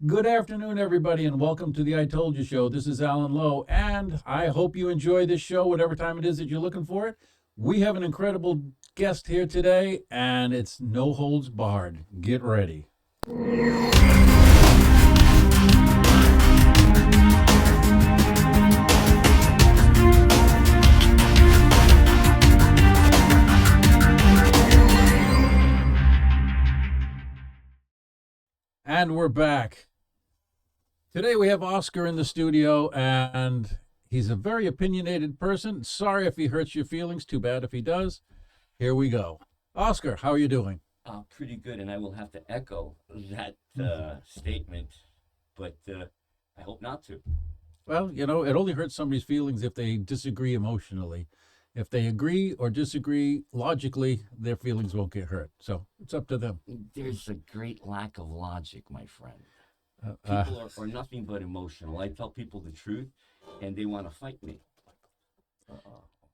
Good afternoon, everybody, and welcome to the I Told You Show. This is Alan Lowe, and I hope you enjoy this show, whatever time it is that you're looking for it. We have an incredible guest here today, and it's no holds barred. Get ready. And we're back. Today we have Oscar in the studio, and he's a very opinionated person. Sorry if he hurts your feelings. Too bad if he does. Here we go. Oscar, how are you doing? Pretty good, and I will have to echo that statement, but I hope not to. Well, it only hurts somebody's feelings if they disagree emotionally. If they agree or disagree logically, their feelings won't get hurt. So it's up to them. There's a great lack of logic, my friend. Uh, uh, People are nothing but emotional. I tell people the truth, and they want to fight me. Uh,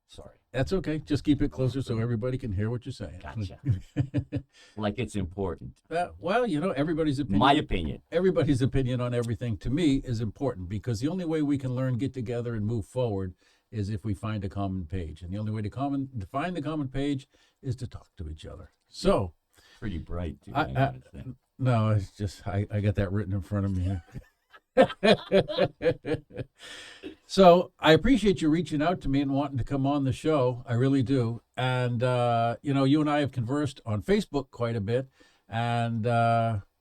Sorry. that's okay. Just keep it closer so everybody can hear what you're saying. Gotcha. Like it's important. Well, everybody's opinion. My opinion. Everybody's opinion on everything to me is important because the only way we can learn, get together, and move forward is if we find a common page. And the only way to find the common page is to talk to each other. So, Pretty bright, dude. I, no, it's just I got that written in front of me here. So I appreciate you reaching out to me and wanting to come on the show. I really do. And you and I have conversed on Facebook quite a bit, and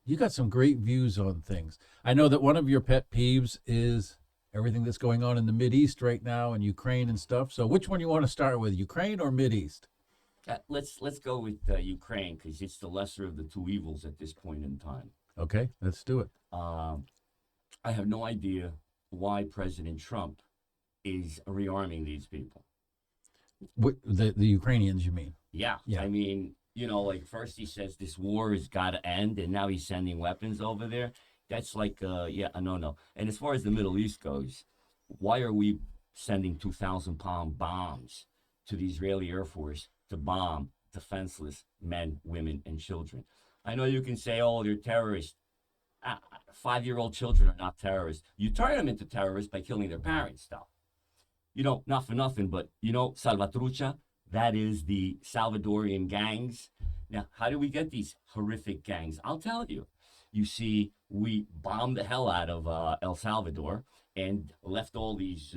you got some great views on things. I know that one of your pet peeves is everything that's going on in the Mideast right now and Ukraine and stuff. So which one you want to start with, Ukraine or Mideast? Let's go with Ukraine because it's the lesser of the two evils at this point in time. Okay, let's do it. I have no idea why President Trump is rearming these people. The Ukrainians, you mean? Yeah. Yeah. I mean, like first he says this war has got to end, and now he's sending weapons over there. That's like, a no. And as far as the Middle East goes, why are we sending 2,000-pound bombs to the Israeli Air Force to bomb defenseless men, women, and children? I know you can say, oh, they're terrorists. 5-year-old children are not terrorists. You turn them into terrorists by killing their parents, though. Not for nothing, but, Salvatrucha, that is the Salvadorian gangs. Now, how do we get these horrific gangs? I'll tell you. You see, we bombed the hell out of El Salvador and left all these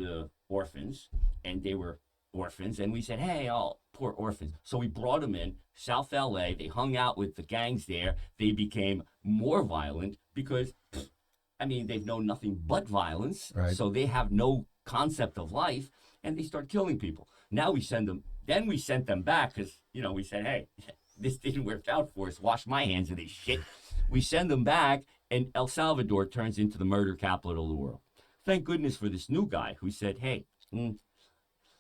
orphans, and they were orphans, and we said, hey, oh, poor orphans. So we brought them in South LA. They hung out with the gangs there. They became more violent because, they've known nothing but violence. Right. So they have no concept of life, and they start killing people. Now we send them, then we sent them back because, we said, hey, this didn't work out for us. Wash my hands of this shit. We send them back, and El Salvador turns into the murder capital of the world. Thank goodness for this new guy who said, hey,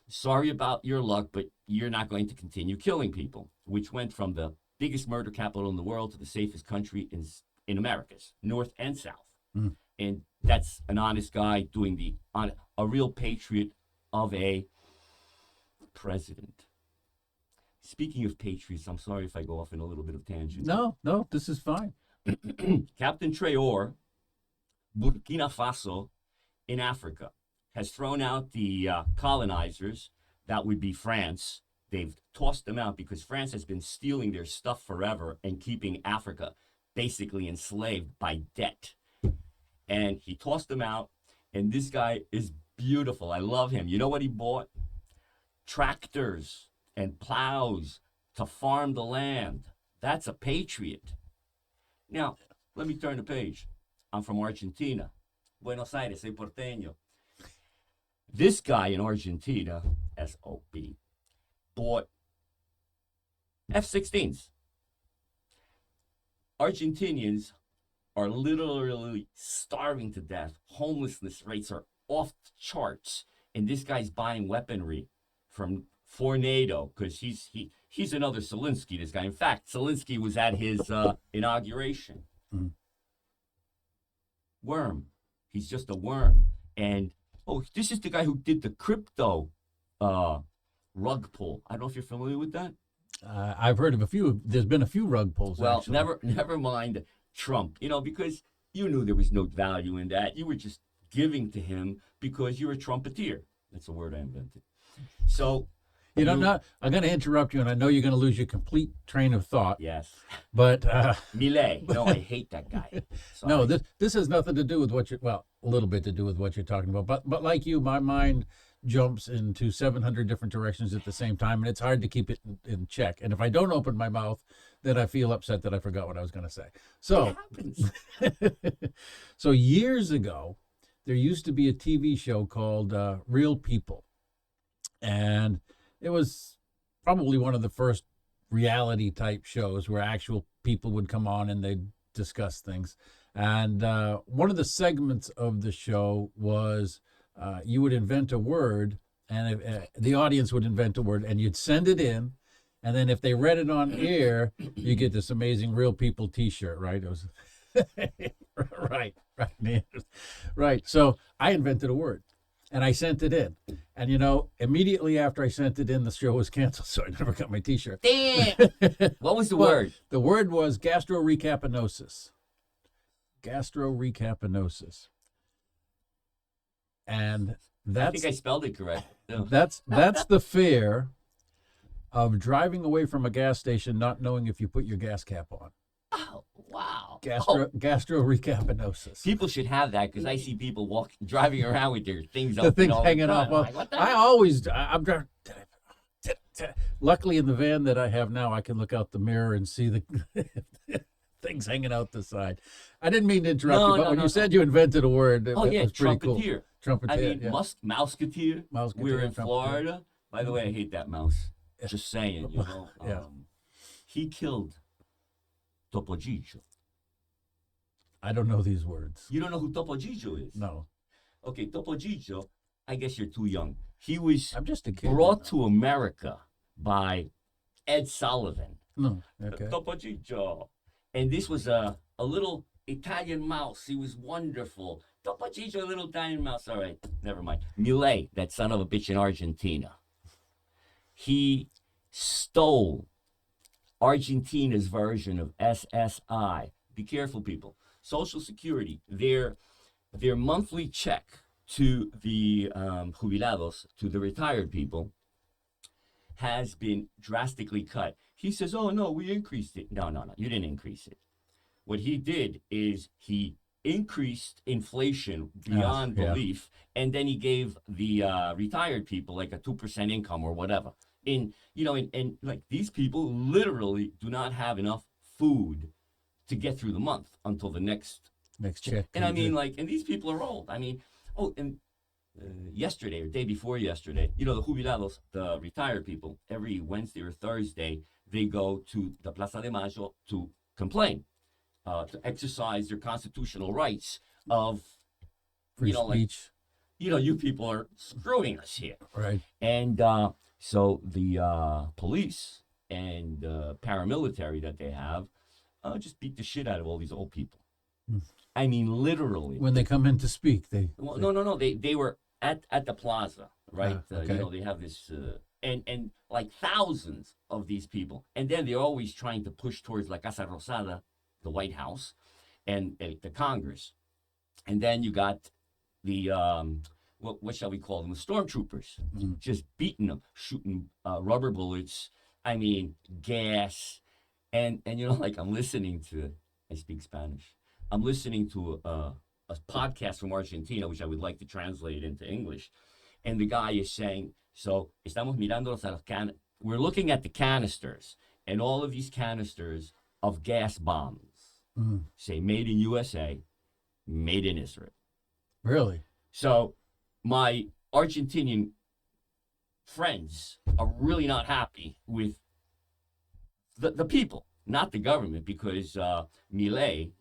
sorry about your luck, but you're not going to continue killing people, which went from the biggest murder capital in the world to the safest country in Americas, North and South. Mm. And that's an honest guy doing a real patriot of a president. Speaking of patriots, I'm sorry if I go off in a little bit of tangent. No, this is fine. Captain Traore, Burkina Faso in Africa, has thrown out the colonizers. That would be France. They've tossed them out because France has been stealing their stuff forever and keeping Africa basically enslaved by debt. And he tossed them out, and this guy is beautiful. I love him. You know what he bought? Tractors and plows to farm the land. That's a patriot. Now, let me turn the page. I'm from Argentina. Buenos Aires, soy porteño. This guy in Argentina, SOB, bought F-16s. Argentinians are literally starving to death. Homelessness rates are off the charts. And this guy's buying weaponry for NATO because he's another Zelensky, this guy. In fact, Zelensky was at his inauguration. Mm. Worm. He's just a worm. And, this is the guy who did the crypto rug pull. I don't know if you're familiar with that. I've heard of a few. There's been a few rug pulls. Well, actually. never mind Trump. Because you knew there was no value in that. You were just giving to him because you're a trumpeter. That's a word I invented. So, You know, not, I'm going to interrupt you, and I know you're going to lose your complete train of thought. yes. But Millet. No, I hate that guy. no, Sorry. this has nothing to do with what you're, well, a little bit to do with what you're talking about. But like you, my mind jumps into 700 different directions at the same time, and it's hard to keep it in check. And if I don't open my mouth, then I feel upset that I forgot what I was going to say. So, It happens. so years ago, there used to be a TV show called Real People, and it was probably one of the first reality type shows where actual people would come on and they'd discuss things. And one of the segments of the show was you would invent a word, and the audience would invent a word, and you'd send it in. And then if they read it on air, you get this amazing Real People T-shirt, right? It was right, man. Right. So I invented a word, and I sent it in. And, you know, immediately after I sent it in, the show was canceled, so I never got my T-shirt. Damn. What was the But word? The word was gastrorecapanosis. Gastrorecapanosis. And I think I that's spelled it correct. No. that's the fear of driving away from a gas station not knowing if you put your gas cap on. Oh, wow. Gastrorecapanosis. People should have that because I see people driving around with their things The up thing's all hanging the off. time. Well, I'm like, what the I hell? always, I'm driving. Luckily, in the van that I have now, I can look out the mirror and see the things hanging out the side. I didn't mean to interrupt you, but when you said you invented a word, it Oh, yeah, was pretty cool. trumpeter. Trumpeter. I mean, yeah. mouseketeer. Mouseketeer, We're in trumpeter. Florida. By the way, I hate that mouse. Just saying, you know. Yeah. He killed Topo Gigio. I don't know these words. You don't know who Topo Gigio is? No, Okay, Topo Gigio, I guess you're too young. He was I'm just a kid. brought to America by Ed Sullivan. No, okay. Topo Gigio. And this was a little Italian mouse. He was wonderful. Topo Gigio, little Italian mouse. All right, never mind. Millet, that son of a bitch in Argentina. He stole Argentina's version of SSI. Be careful, people. Social Security, their monthly check to the jubilados, to the retired people, has been drastically cut. He says, oh, no, we increased it. No, you didn't increase it. What he did is he increased inflation beyond belief, and then he gave the retired people like a 2% income or whatever. And like these people literally do not have enough food to get through the month until the next check. And I mean, like, and these people are old. I mean, yesterday or day before yesterday, the jubilados, the retired people, every Wednesday or Thursday, they go to the Plaza de Mayo to complain, to exercise their constitutional rights of, Free speech. you people are screwing us here. Right. And so the police and paramilitary that they have just beat the shit out of all these old people. I mean, literally. When they come in to speak, they. Well, no. They were at the plaza, right? Okay. They have this, and like thousands of these people. And then they're always trying to push towards La Casa Rosada, the White House, and the Congress. And then you got the, what shall we call them? The stormtroopers, just beating them, shooting rubber bullets. I mean, gas. And like I'm listening to, I speak Spanish. I'm listening to a podcast from Argentina, which I would like to translate into English. And the guy is saying, so, estamos mirándolos a los we're looking at the canisters, and all of these canisters of gas bombs say made in USA, made in Israel. Really? So my Argentinian friends are really not happy with the people, not the government, because Milei,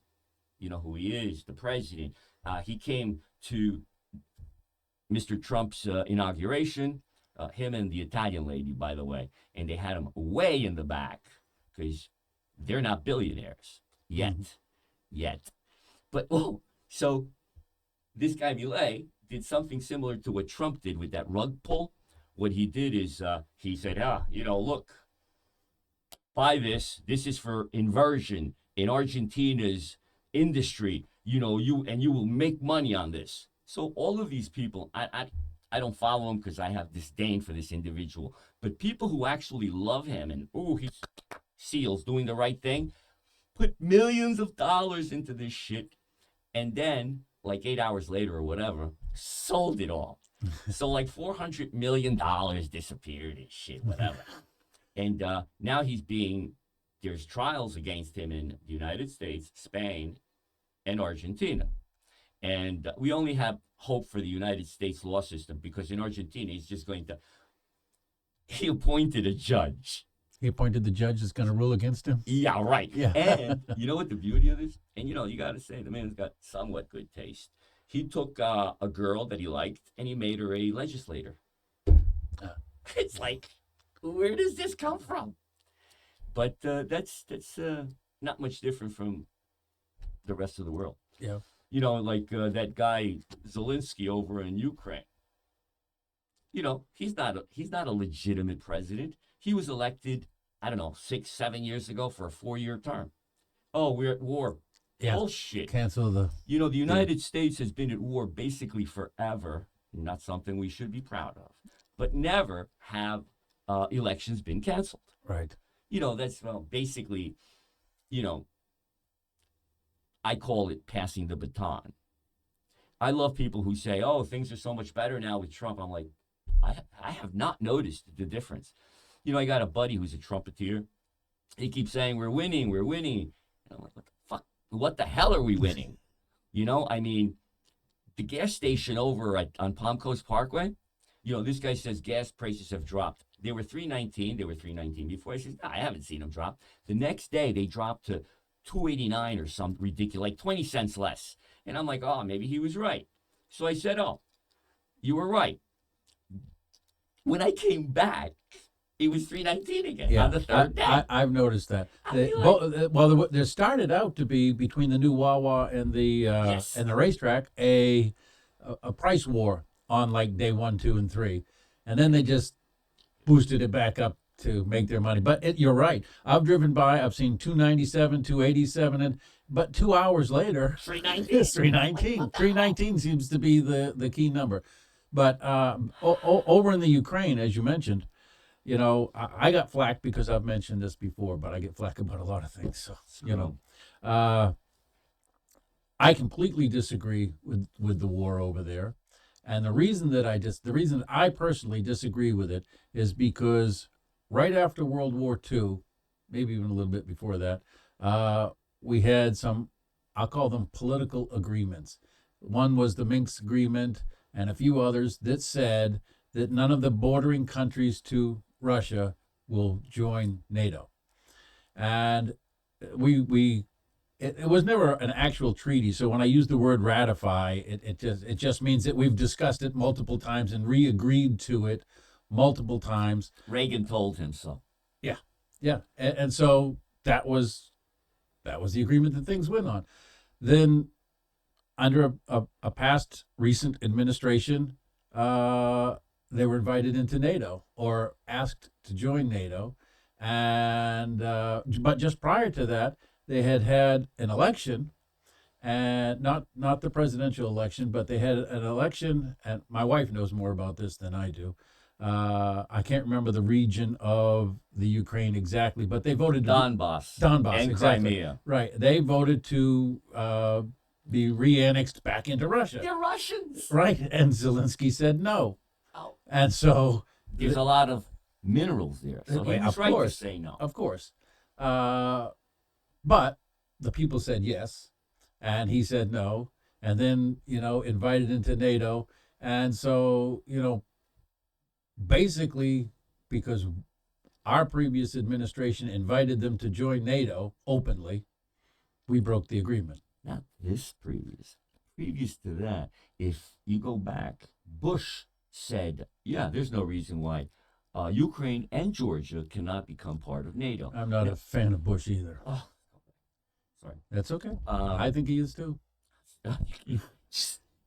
you know who he is, the president, he came to Mr. Trump's inauguration, him and the Italian lady, by the way, and they had him way in the back because they're not billionaires yet. But, so this guy Milei did something similar to what Trump did with that rug pull. What he did is he said, look, buy this. This is for inversion in Argentina's industry. you will make money on this. So all of these people, I don't follow him because I have disdain for this individual. But people who actually love him and he's SEALs doing the right thing, put millions of dollars into this shit, and then like 8 hours later or whatever, sold it all. So like $400 million disappeared and shit, whatever. And now there's trials against him in the United States, Spain, and Argentina. And we only have hope for the United States law system because in Argentina, he appointed a judge. He appointed the judge that's going to rule against him? Yeah, right. Yeah. And you know what the beauty of this? And you got to say, the man's got somewhat good taste. He took a girl that he liked and he made her a legislator. It's like, where does this come from? But that's not much different from the rest of the world. Yeah. Like that guy Zelensky over in Ukraine. He's not a legitimate president. He was elected, I don't know, 6-7 years ago for a 4-year term. Oh, we're at war. Yeah. Bullshit. Cancel the. The United States has been at war basically forever. Not something we should be proud of, but never have elections been canceled. Right. That's basically, I call it passing the baton. I love people who say, "Oh, things are so much better now with Trump." I'm like, I have not noticed the difference. I got a buddy who's a trumpeter. He keeps saying, we're winning. And I'm like, what the fuck? What the hell are we winning? The gas station over on Palm Coast Parkway, this guy says gas prices have dropped. They were $3.19. They were $3.19 before. I said, no, I haven't seen them drop. The next day, they dropped to $2.89 or something ridiculous, like 20 cents less. And I'm like, oh, maybe he was right. So I said, oh, you were right. When I came back, it was $3.19 again on the third day. I've noticed that. There started out to be between the new Wawa and the and the racetrack a price war on like day 1, 2, and 3, and then they just boosted it back up to make their money. But you're right. I've driven by. I've seen $2.97, $2.87, but 2 hours later, $3.19. It's $3.19. $3.19 seems to be the key number. But over in the Ukraine, as you mentioned. I got flack because I've mentioned this before, but I get flack about a lot of things. So, I completely disagree with the war over there. And the reason I personally disagree with it is because right after World War II, maybe even a little bit before that, we had some, I'll call them political agreements. One was the Minsk Agreement and a few others that said that none of the bordering countries to Russia will join NATO. And it was never an actual treaty. So when I use the word ratify, it just means that we've discussed it multiple times and re-agreed to it multiple times. Reagan told him so. Yeah. And so that was the agreement that things went on. Then under a past recent administration, they were invited into NATO or asked to join NATO. And but just prior to that, they had an election, and not the presidential election, but they had an election, and my wife knows more about this than I do. I can't remember the region of the Ukraine exactly, but they voted Donbass and exactly. Crimea. Right. They voted to be re-annexed back into Russia. They're Russians. Right. And Zelensky said no. Oh. And so there's a lot of minerals there. So he was right to say no. Of course. But the people said yes, and he said no, and then, invited into NATO. And so, basically, because our previous administration invited them to join NATO openly, we broke the agreement. Not this previous. Previous to that, if you go back, Bush said, yeah, there's no reason why Ukraine and Georgia cannot become part of NATO. I'm not a fan of Bush either. Oh, sorry. That's okay. I think he is too.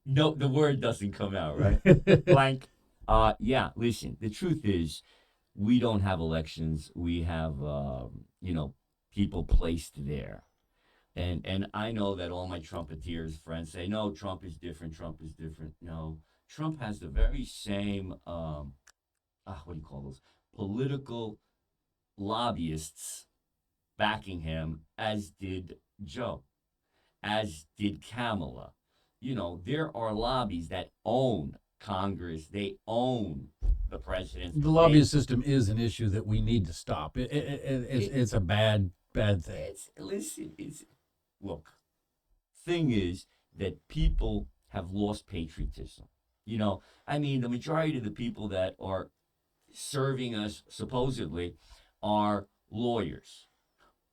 No, the word doesn't come out, right? Blank. Yeah, listen, the truth is we don't have elections. We have, people placed there. And I know that all my Trumpeteers friends say, no, Trump is different. Trump is different. No, Trump has the very same, what do you call those? Political lobbyists backing him, as did Joe, as did Kamala. You know, there are lobbies that own Congress. They own the president. The lobbyist system is an issue that we need to stop. It's a bad thing. It's look. Thing is that people have lost patriotism. You know, I mean, the majority of the people that are serving us supposedly are lawyers.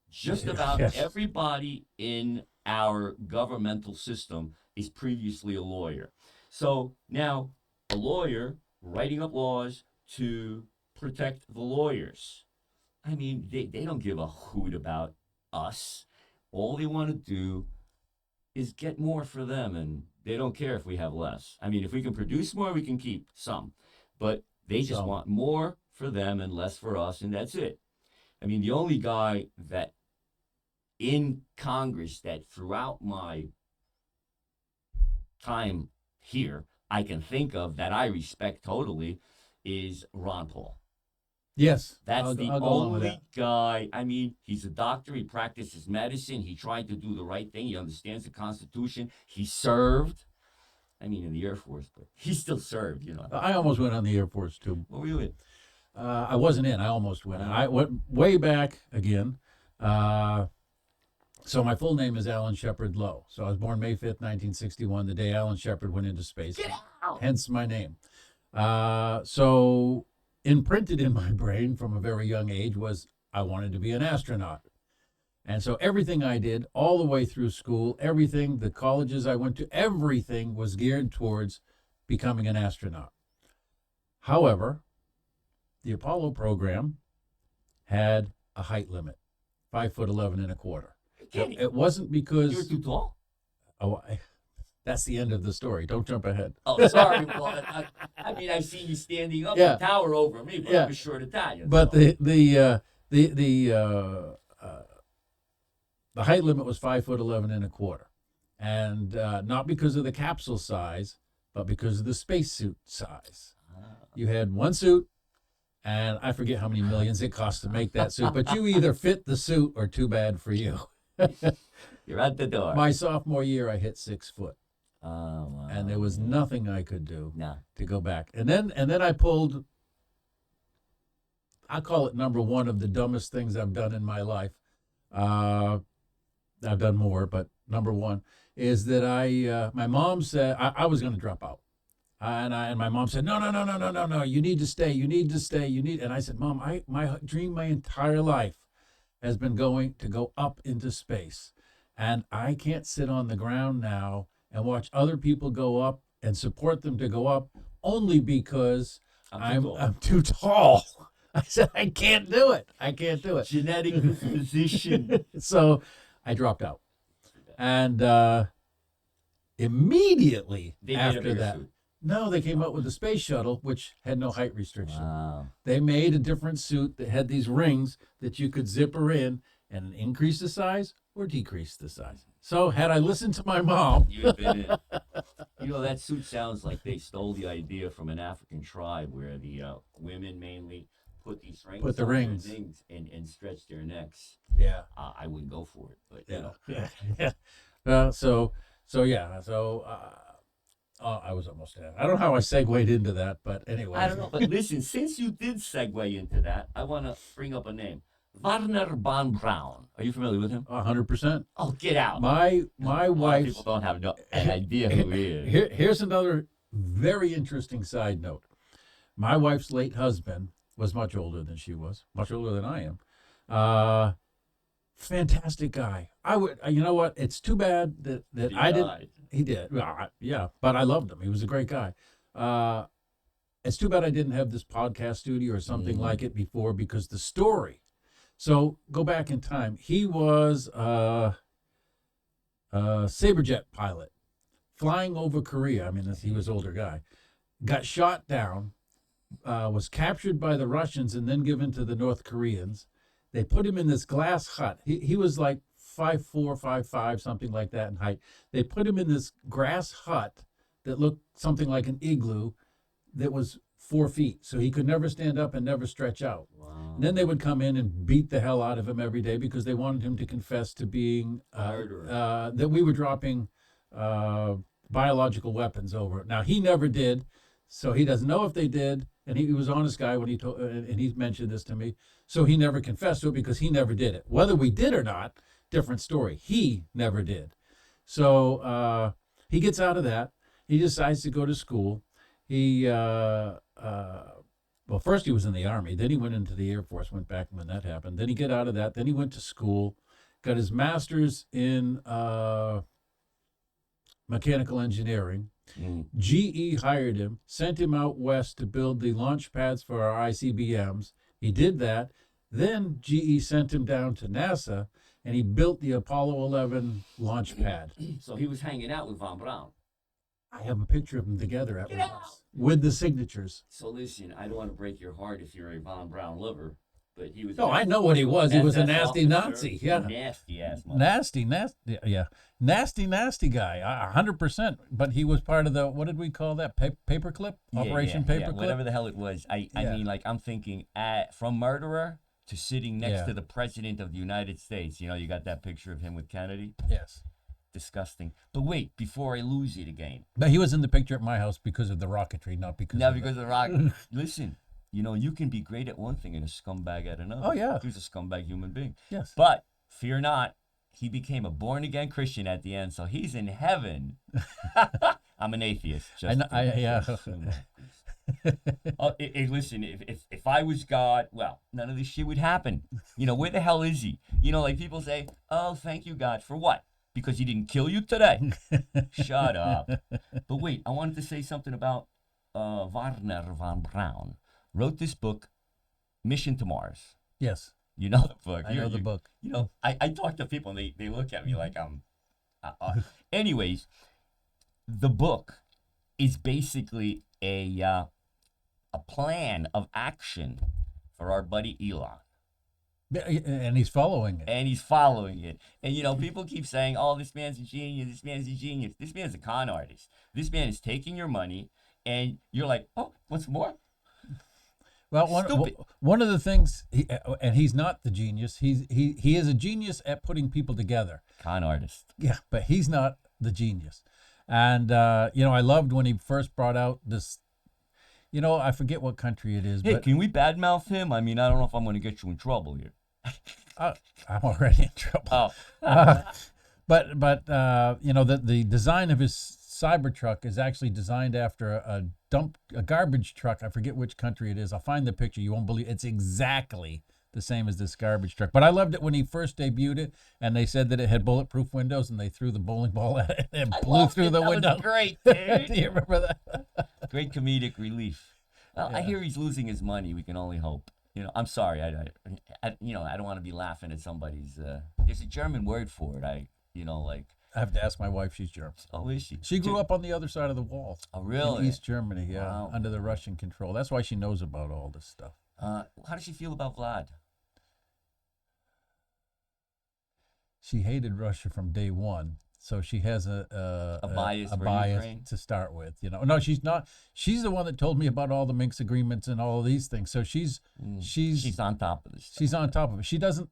Just about Yes. everybody in our governmental system is previously a lawyer. So now a lawyer writing up laws to protect the lawyers. I mean, they don't give a hoot about us. All they want to do is get more for them, and they don't care if we have less. I mean, if we can produce more, we can keep some. But they just want more for them and less for us, and that's it. I mean, the only guy that in Congress that throughout my time here I can think of that I respect totally is Ron Paul. Yes, That's I'll the go along with only that. guy. I mean, he's a doctor. He practices medicine. He tried to do the right thing. He understands the Constitution. He served. I mean, in the Air Force, but he still served, you know. I almost went on the Air Force too. What were you in? I wasn't in. I almost went. I went way back again. So my full name is Alan Shepard Lowe. So I was born May 5th, 1961, the day Alan Shepard went into space. Get out! Hence my name. So imprinted in my brain from a very young age was I wanted to be an astronaut. And so everything I did all the way through school, everything, the colleges I went to, everything was geared towards becoming an astronaut. However, the Apollo program had a height limit, 5'11.25". It wasn't because You're too tall? Oh, that's the end of the story. Don't jump ahead. Oh, sorry. Well, I mean, I've seen you standing up Yeah. and tower over me, but Yeah. I'm a short Italian. But so. the height limit was 5'11.25", and not because of the capsule size, but because of the spacesuit size. You had one suit, and I forget how many millions it cost to make that suit, but you either fit the suit or too bad for you. You're at the door. My sophomore year, I hit 6 foot, Oh, wow. and there was nothing I could do No. to go back. And then I pulled, I call it number one of the dumbest things I've done in my life. I've done more, but number one is that my mom said I was going to drop out. And my mom said, no, you need to stay. And I said, Mom, my dream my entire life has been to go up into space. And I can't sit on the ground now and watch other people go up and support them to go up only because I'm too tall. I said, I can't do it. Genetic disposition. So I dropped out. And immediately after that, suit. no, they came up with the space shuttle, which had no height restriction. Wow. They made a different suit that had these rings that you could zipper in and increase the size or decrease the size. So had I listened to my mom, You'd been in. You know, that suit sounds like they stole the idea from an African tribe where the women mainly put these rings Put the on rings. their things and stretch their necks. yeah, I wouldn't go for it, but you know. yeah. So I was almost there. I don't know how I segued into that, but anyway. I don't know, but listen, since you did segue into that, I want to bring up a name. Wagner von Braun. Are you familiar with him? 100%. Oh, get out. My A lot of wife's. people don't have an idea who he is. Here's another very interesting side note. My wife's late husband was much older than she was, much older than I am. Fantastic guy. You know what? It's too bad that He I didn't. died. He did. Yeah, but I loved him. He was a great guy. It's too bad I didn't have this podcast studio or something like it before because the story. So go back in time. He was a Saberjet pilot flying over Korea. I mean, he was an older guy. Got shot down, was captured by the Russians and then given to the North Koreans. They put him in this glass hut. He was like 5'4", 5'5", something like that in height. They put him in this grass hut that looked something like an igloo that was 4 feet, so he could never stand up and never stretch out. Wow. And then they would come in and beat the hell out of him every day because they wanted him to confess to being that we were dropping biological weapons over. Now he never did, so he doesn't know if they did. And he was an honest guy when he told, and he mentioned this to me. So he never confessed to it because he never did it. Whether we did or not, different story. He never did. So he gets out of that. He decides to go to school. He well, first he was in the Army. Then he went into the Air Force, went back when that happened. Then he got out of that. Then he went to school, got his master's in mechanical engineering. GE hired him, sent him out west to build the launch pads for our ICBMs. He did that. Then GE sent him down to NASA, and he built the Apollo 11 launch pad. So he was hanging out with Von Braun. I have a picture of them together at once with the signatures. So listen, I don't want to break your heart if you're a Von Braun lover, but he was. No, I know what he was. He was a nasty Nazi. Yeah, nasty ass. Nasty. Yeah, nasty guy. 100%. But he was part of the, what did we call that? Paperclip Operation Paperclip. Whatever the hell it was. I mean, like, I'm thinking from murderer to sitting next to the president of the United States. You know, you got that picture of him with Kennedy. Yes. Disgusting. But wait, before I lose it again. But he was in the picture at my house because of the rocketry, not because of the rock. Listen, you know, you can be great at one thing and a scumbag at another. Oh, yeah. He was a scumbag human being. Yes. But fear not, he became a born-again Christian at the end, so he's in heaven. I'm an atheist. Yeah. Listen, if I was God, well, none of this shit would happen. You know, where the hell is he? You know, like people say, oh, thank you, God, for what? Because he didn't kill you today. Shut up. But wait, I wanted to say something about Wernher von Braun. Wrote this book, Mission to Mars. Yes. You know the book. I know the book. You know, I talk to people and they look at me like I'm... Anyways, the book is basically a plan of action for our buddy Elon. And he's following it. And, you know, people keep saying, oh, this man's a genius. This man's a con artist. This man is taking your money, and you're like, oh, what's more? Well, one of the things, and he's not the genius. He is a genius at putting people together. Con artist. Yeah, but he's not the genius. And, you know, I loved when he first brought out this, you know, I forget what country it is. Hey, but can we badmouth him? I mean, I don't know if I'm going to get you in trouble here. I'm already in trouble. Oh. But you know, the design of his Cybertruck is actually designed after a garbage truck. I forget which country it is. I'll find the picture. You won't believe it's exactly the same as this garbage truck. But I loved it when he first debuted it, and they said that it had bulletproof windows, and they threw the bowling ball at it and blew through the window. That was great, dude. Do you remember that? Great comedic relief. Well, Yeah. I hear he's losing his money. We can only hope. You know, I'm sorry. I you know, I don't want to be laughing at somebody's. There's a German word for it. I have to ask my wife. She's German. Oh, is she? She grew up on the other side of the wall. Oh, really? In East Germany, yeah, Wow. under the Russian control. That's why she knows about all this stuff. How does she feel about Vlad? She hated Russia from day one, so she has a bias for bias Ukraine? to start with. You know, no, she's not. She's the one that told me about all the Minsk agreements and all of these things. So she's on top of this. she's on top of it. She doesn't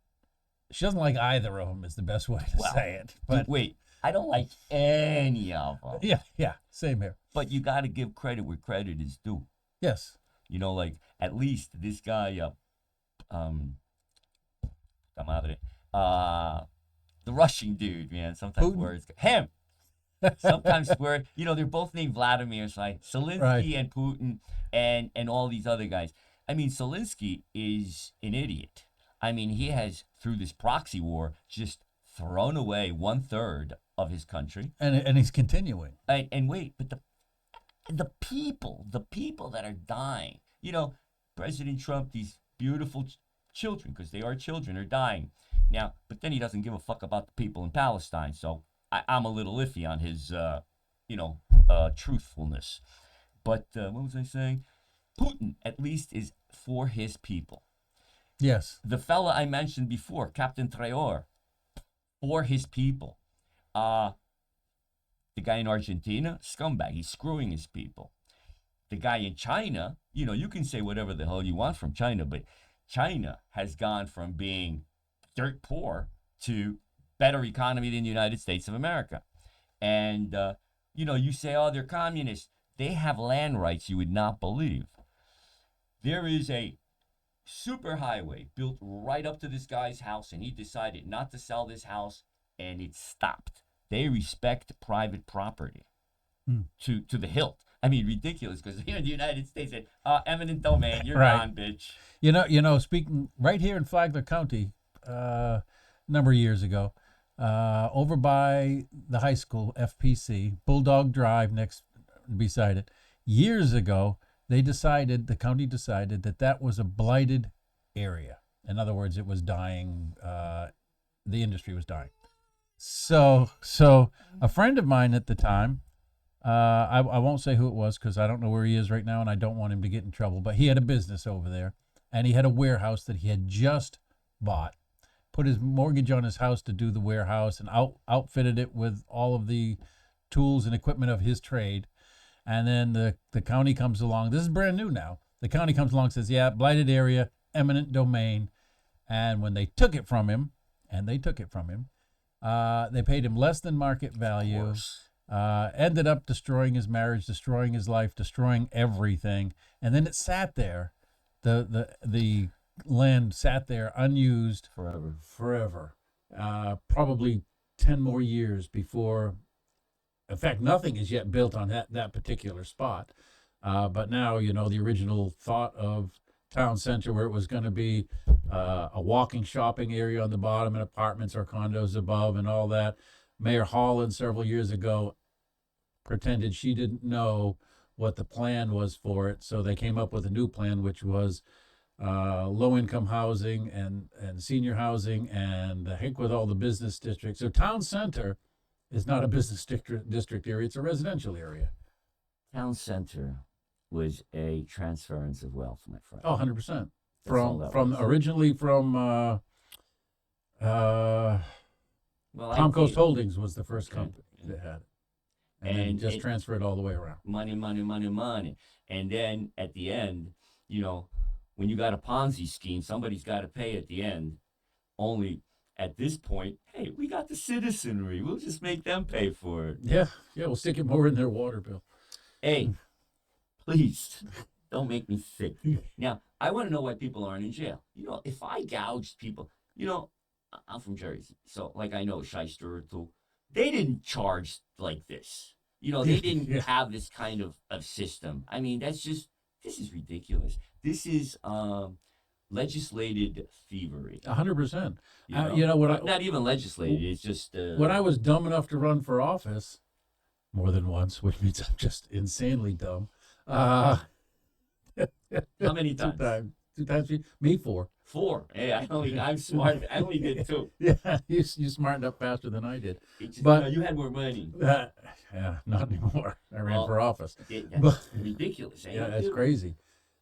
like either of them. Is the best way to say it. But wait, I don't like any of them. yeah, same here. But you got to give credit where credit is due. Yes. You know, like at least this guy, the Russian dude, man. Sometimes Putin? words him. Sometimes word, you know, they're both named Vladimir. It's like Zelensky Right. and Putin and all these other guys. I mean, Zelensky is an idiot. I mean, he has through this proxy war just thrown away 1/3 of his country. And he's continuing. And wait, but the people that are dying. You know, President Trump, these beautiful children, because they are children, are dying. Now, but then he doesn't give a fuck about the people in Palestine. So I'm a little iffy on his, truthfulness. But what was I saying? Putin, at least, is for his people. Yes. The fella I mentioned before, Captain Traor, for his people. The guy in Argentina, scumbag. He's screwing his people. The guy in China, you can say whatever the hell you want from China, but China has gone from being dirt poor to better economy than the United States of America. And, you say, oh, they're communists. They have land rights you would not believe. There is a super highway built right up to this guy's house, and he decided not to sell this house, and it stopped. They respect private property to the hilt. I mean, ridiculous, because here in the United States, eminent domain, you're Right. gone, bitch. Speaking right here in Flagler County, a number of years ago, over by the high school, FPC, Bulldog Drive next beside it, years ago, the county decided that was a blighted area. In other words, it was dying. The industry was dying. So a friend of mine at the time, I won't say who it was because I don't know where he is right now, and I don't want him to get in trouble. But he had a business over there, and he had a warehouse that he had just bought, put his mortgage on his house to do the warehouse, and outfitted it with all of the tools and equipment of his trade. And then the county comes along. This is brand new now. The county comes along and says, yeah, blighted area, eminent domain. And when they took it from him, they paid him less than market value. Ended up destroying his marriage, destroying his life, destroying everything. And then it sat there. The land sat there unused forever. Probably 10 more years before. In fact, nothing is yet built on that particular spot. But now, the original thought of town center, where it was going to be a walking shopping area on the bottom and apartments or condos above and all that. Mayor Holland several years ago pretended she didn't know what the plan was for it. So they came up with a new plan, which was low-income housing and senior housing, and the heck with all the business districts. So town center is not a business district area. It's a residential area. Town center was a transference of wealth, my friend. Oh, 100%. Originally from Palm Coast Holdings was the first company that had it. And then just transfer it all the way around. Money, money, money, money. And then at the end, when you got a Ponzi scheme, somebody's got to pay at the end. Only at this point, hey, we got the citizenry. We'll just make them pay for it. Yeah, we'll stick it more in their water bill. Hey, please, don't make me sick. Now, I want to know why people aren't in jail. If I gouged people, I'm from Jersey, so I know Shyster or two. They didn't charge like this. They didn't have this kind of system. I mean, this is ridiculous. This is legislated thievery. 100%. Not even legislated. It's just when I was dumb enough to run for office, more than once, which means I'm just insanely dumb. How many times? Two times. Me 4. 4. Hey, I'm smart. I only did 2. Yeah, you smartened up faster than I did. But you had more money. Yeah, not anymore. I ran for office. That's ridiculous. Yeah, that's crazy.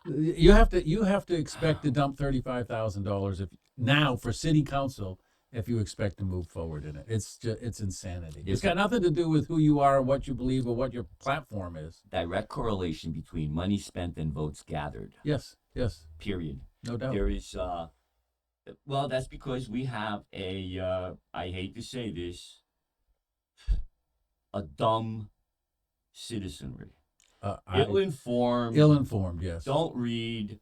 You have to expect to dump $35,000 now for city council if you expect to move forward in it. It's insanity. It's got nothing to do with who you are, what you believe, or what your platform is. Direct correlation between money spent and votes gathered. Yes. Period. No doubt. There is, that's because we have I hate to say this, a dumb citizenry. Ill-informed, yes. Don't read.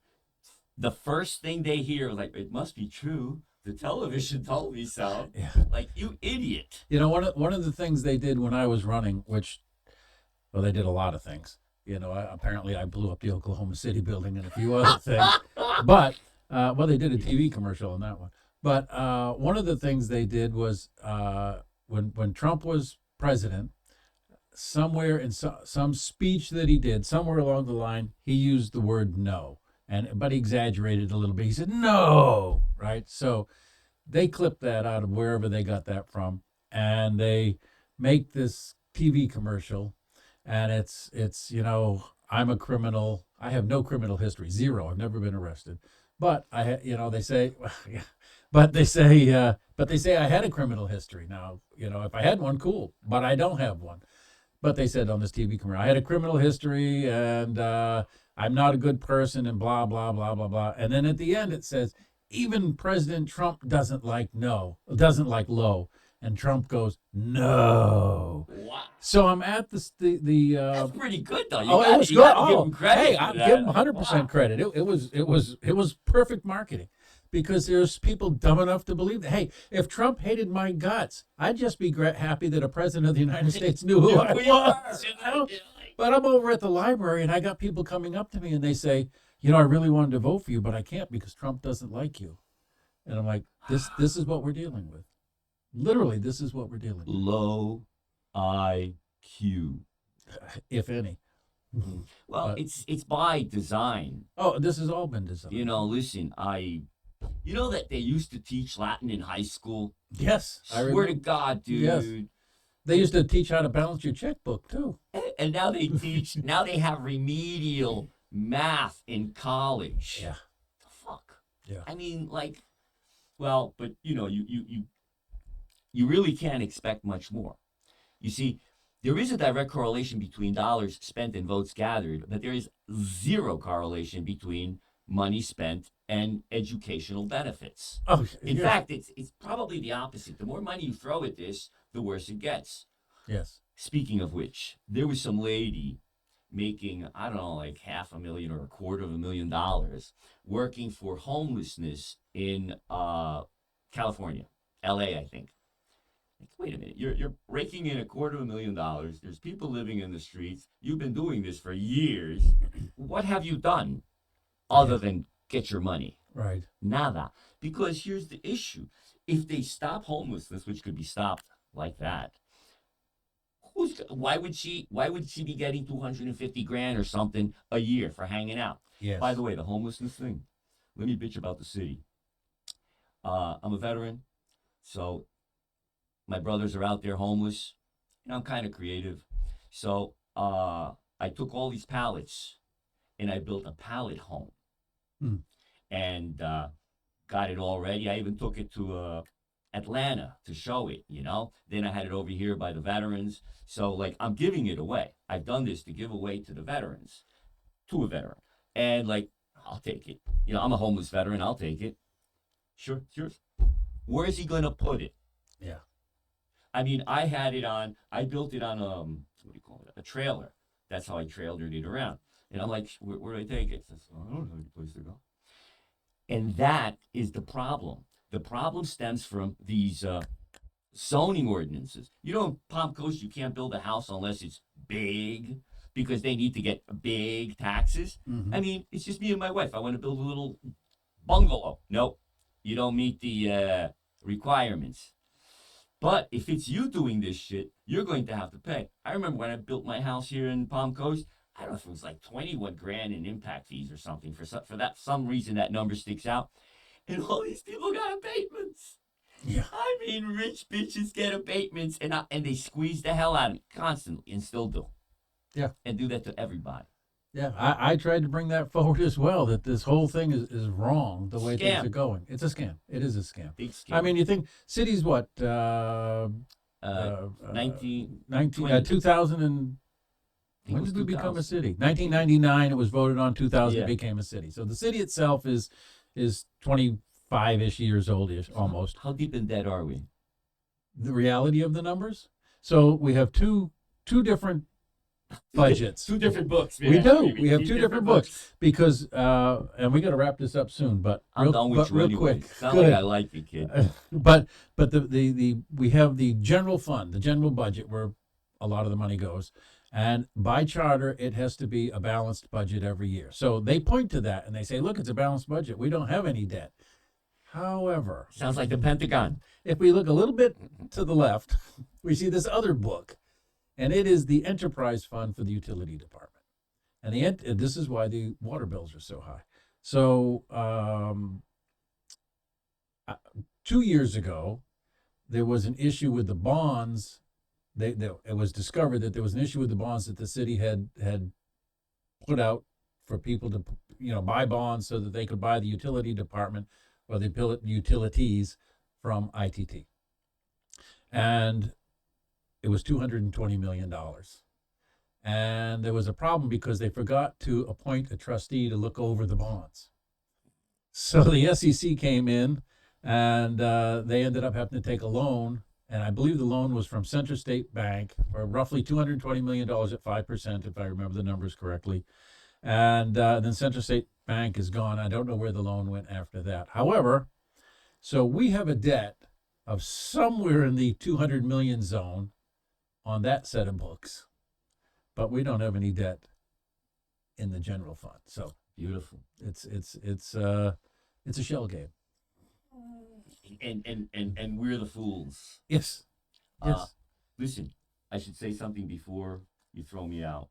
The first thing they hear, it must be true. The television told me so. Yeah. You idiot. One of the things they did when I was running, they did a lot of things. Apparently I blew up the Oklahoma City building and a few other things. But, they did a TV commercial on that one. But one of the things they did was when Trump was president, somewhere in some speech that he did, somewhere along the line, he used the word no. But he exaggerated a little bit. He said, no, right? So they clipped that out of wherever they got that from. And they make this TV commercial. And it's I'm a criminal. I have no criminal history. 0. I've never been arrested. But they say, but they say I had a criminal history. Now, if I had one, cool, but I don't have one. But they said on this TV commercial, I had a criminal history and I'm not a good person and blah, blah, blah, blah, blah. And then at the end it says, even President Trump doesn't like low. And Trump goes, no. Wow. So I'm at the That's pretty good though. it was You good. gotta give him credit. Hey, for I'll that. give him 100% Wow. credit. It was perfect marketing, because there's people dumb enough to believe that. Hey, if Trump hated my guts, I'd just be happy that a president of the United States knew who I was. But I'm over at the library and I got people coming up to me and they say, I really wanted to vote for you, but I can't because Trump doesn't like you. And I'm like, this is what we're dealing with. Literally, this is what we're dealing with, Low IQ. if any. Well, But- it's by design. Oh, this has all been designed. Listen, you know that they used to teach Latin in high school? Yes, I Swear remember. to God, dude. Yes. They used to teach how to balance your checkbook too. And now they teach, now they have remedial math in college. Yeah. The fuck? Yeah. I mean, but you really can't expect much more. You see, there is a direct correlation between dollars spent and votes gathered, but there is zero correlation between money spent and educational benefits. Oh, In yeah. fact, it's probably the opposite. The more money you throw at this, the worse it gets. Yes. Speaking of which, there was some lady making, I don't know, like $500,000 or $250,000 working for homelessness in California, LA, I think. Like, wait a minute, you're raking in $250,000. There's people living in the streets. You've been doing this for years. What have you done other than get your money? Right. Nada. Because here's the issue. If they stop homelessness, which could be stopped like that, why would she be getting 250 grand or something a year for hanging out? Yes. By the way, the homelessness thing, let me bitch about the city. I'm a veteran, so my brothers are out there homeless. I'm kind of creative. So I took all these pallets and I built a pallet home. And got it all ready. I even took it to Atlanta to show it, Then I had it over here by the veterans. So, I'm giving it away. I've done this to give away to the veterans, to a veteran. And, I'll take it. I'm a homeless veteran. I'll take it. Sure, it's yours. Where is he going to put it? Yeah. I mean, I built it on, what do you call it, a trailer. That's how I trailered it around. And I'm like, where do I take it? Says, I don't have any place to go. And that is the problem. The problem stems from these zoning ordinances. In Palm Coast, you can't build a house unless it's big because they need to get big taxes. Mhm. I mean, it's just me and my wife. I want to build a little bungalow. Nope, you don't meet the requirements. But if it's you doing this shit, you're going to have to pay. I remember when I built my house here in Palm Coast, I don't know if it was like 21 grand in impact fees or something. For some reason, that number sticks out. And all these people got abatements. Yeah. I mean, rich bitches get abatements, and they squeeze the hell out of me constantly, and still do. Yeah. And do that to everybody. Yeah. I tried to bring that forward as well, that this whole thing is wrong the way things Scam. are going. It's a scam. It is a scam. Big scam. I mean, you think cities, what? 19, 2000 and... When did we become a city? 1999, it was voted on. 2000, Yeah. it became a city. So the city itself is 25-ish years old-ish, almost. How deep in debt are we? The reality of the numbers. So we have two different budgets. Two different books. We do. We have two different books because, and we got to wrap this up soon. But I'm done with you real anyway. quick, It's not good. like I like you, kid. But we have the general fund, the general budget, where a lot of the money goes. And by charter, it has to be a balanced budget every year. So they point to that and they say, look, it's a balanced budget. We don't have any debt. However, Sounds like the Pentagon. if we look a little bit to the left, we see this other book, and it is the enterprise fund for the utility department. And this is why the water bills are so high. So 2 years ago, there was an issue with the bonds. It was discovered that there was an issue with the bonds that the city had put out for people to, buy bonds so that they could buy the utility department or the utilities from ITT. And it was $220 million. And there was a problem because they forgot to appoint a trustee to look over the bonds. So the SEC came in, and they ended up having to take a loan. And I believe the loan was from Central State Bank for roughly $220 million at 5%, if I remember the numbers correctly. And then Central State Bank is gone. I don't know where the loan went after that. However, so we have a debt of somewhere in the 200 million zone on that set of books, but we don't have any debt in the general fund. So Beautiful. it's a shell game. And we're the fools. Yes. Yes. Listen, I should say something before you throw me out.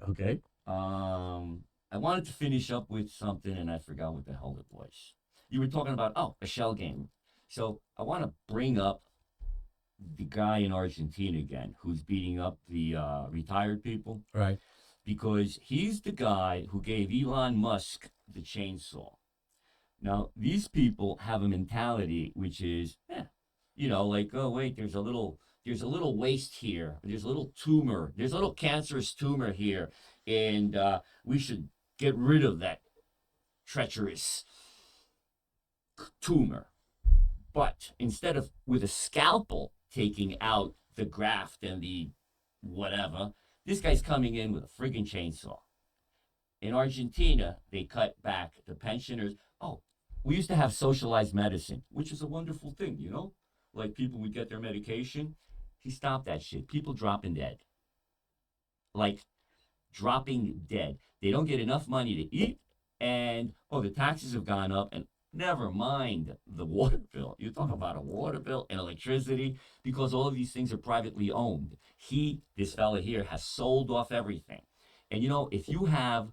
Okay. I wanted to finish up with something, and I forgot what the hell it was. You were talking about a shell game. So I want to bring up the guy in Argentina again, who's beating up the retired people, Right. because he's the guy who gave Elon Musk the chainsaw. Now, these people have a mentality which is, like, oh wait, there's a little waste here, there's a little tumor, there's a little cancerous tumor here, and we should get rid of that treacherous tumor. But instead of with a scalpel taking out the graft and the whatever, this guy's coming in with a friggin' chainsaw. In Argentina, they cut back the pensioners. Oh, we used to have socialized medicine, which is a wonderful thing, Like people would get their medication. He stopped that shit. People dropping dead. Like dropping dead. They don't get enough money to eat, and the taxes have gone up, and never mind the water bill. You talk about a water bill and electricity, because all of these things are privately owned. This fella here, has sold off everything. And if you have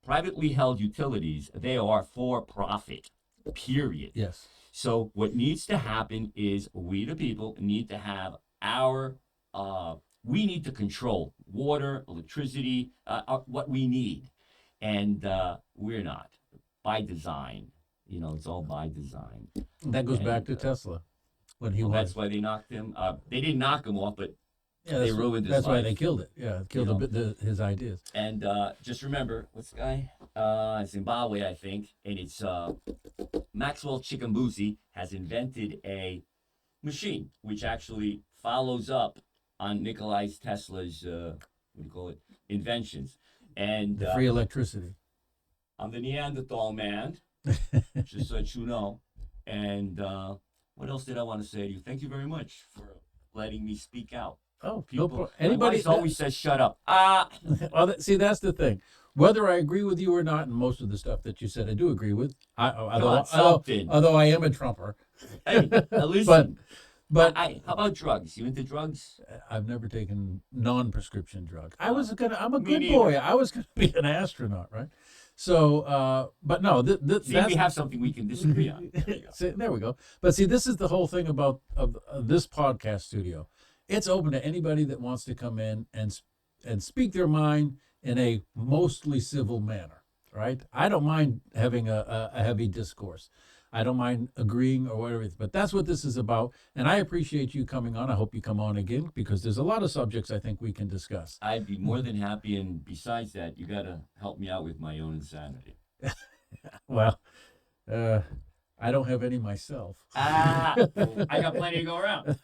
privately held utilities, they are for profit, period. Yes. So what needs to happen is we, the people, need to have we need to control water, electricity, what we need. And we're not. By design. It's all by design. That goes back to Tesla. When he that's why they knocked him. They didn't knock him off, but they ruined his life. That's why they killed it. Yeah, killed his ideas. And just remember, what's the guy? Zimbabwe, I think. And it's Maxwell Chikambuzi has invented a machine which actually follows up on Nikolai Tesla's, inventions. And the free electricity. I'm the Neanderthal man, just so that you know. And what else did I want to say to you? Thank you very much for letting me speak out. Oh, people. Anybody always says shut up. Well, see, that's the thing. Whether I agree with you or not, and most of the stuff that you said, I do agree with. Although I am a Trumper. Hey, listen. But how about drugs? You into drugs? I've never taken non-prescription drugs. I'm a good neither. boy. I was gonna be an astronaut, right? So, but no, we have something we can disagree on. There we go. But see, this is the whole thing about this podcast studio. It's open to anybody that wants to come in and speak their mind in a mostly civil manner, right? I don't mind having a heavy discourse. I don't mind agreeing or whatever, but that's what this is about. And I appreciate you coming on. I hope you come on again, because there's a lot of subjects I think we can discuss. I'd be more than happy. And besides that, you got to help me out with my own insanity. Well, I don't have any myself. I got plenty to go around.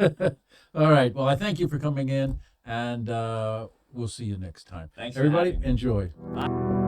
All right. Well, I thank you for coming in, and we'll see you next time. Thanks, everybody. For having me. Enjoy. Bye.